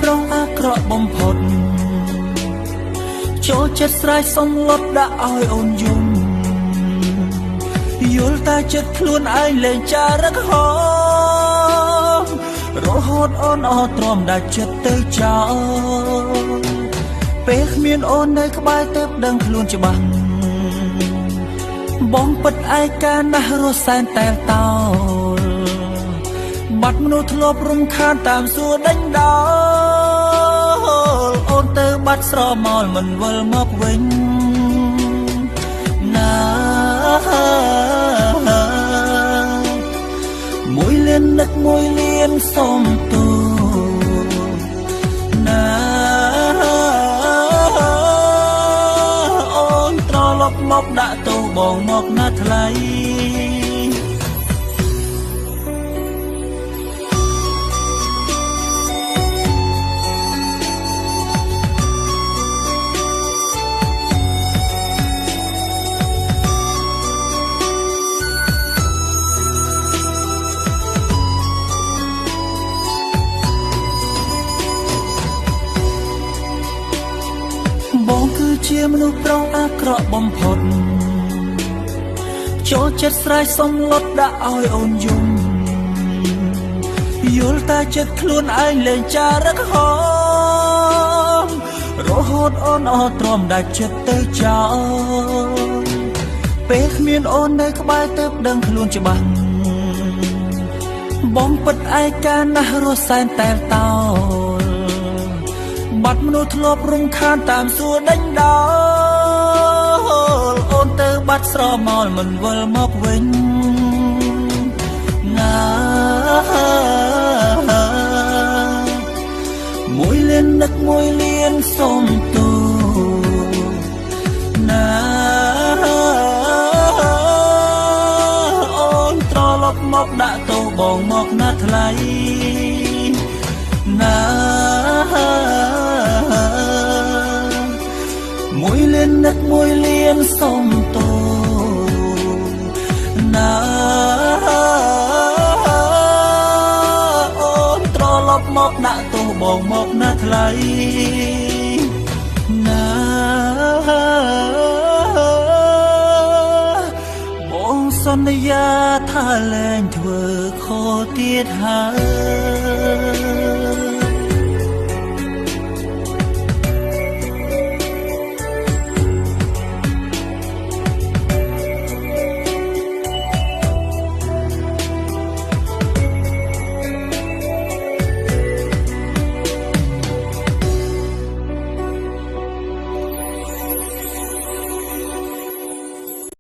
ប្រុសអាក្រក់បំផុតចូលចិត្តស្រែកសំឡុតដាក់ឲ្យអូនយំយល់តែចិត្តខ្លួនឯងលែងចារឹកហមរហូតអូនអត់ទ្រាំដាច់ចិត្តទៅចោលពេលគ្មានអូននៅក្បែរទៅដឹងខ្លួនច្បាស់បងពិតឯកាណាស់រស់សែនតែលតោលបាត់មនុស្សធ្លាប់រំខានតាមសួរដេញដោលអូនទៅបាត់ស្រមោលមិនវិលមកវិញណាមួយលៀននឹកមួយលៀនសុំទូណាអូនត្រឡប់មកដាក់ទោសបងមកណាថ្លៃបងគឺជាមនុស្សប្រុសអាក្រក់បំផុតចូលចិត្តស្រែកសំឡុតដាក់ឲ្យអូនយំយល់តែចិត្តខ្លួនឯងលែងចារឹកហមរហូតអូនអត់ទ្រាំដាច់ចិត្តទៅចោលពេលគ្មានអូននៅក្បែរទៅដឹងខ្លួនច្បាស់បងពិតឯកាណាស់រស់សែនតែលតោលបាត់មនុស្សធ្លាប់រំខានតាមសួរដេញដោលអូនទៅបាត់ស្រមោលមិនវិលមកវិញណាមួយលៀននឹកមួយលៀនសុំទូណាអូនត្រឡប់មកដាក់ទោសបងមកណាថ្លៃណាមួយលៀននឹកមួយលៀនសុំទោណាអូនត្រឡប់មកដាក់ទោសបងមកណាថ្លៃណាបងសន្យាថាលែងធ្វើខុសទៀតហើយ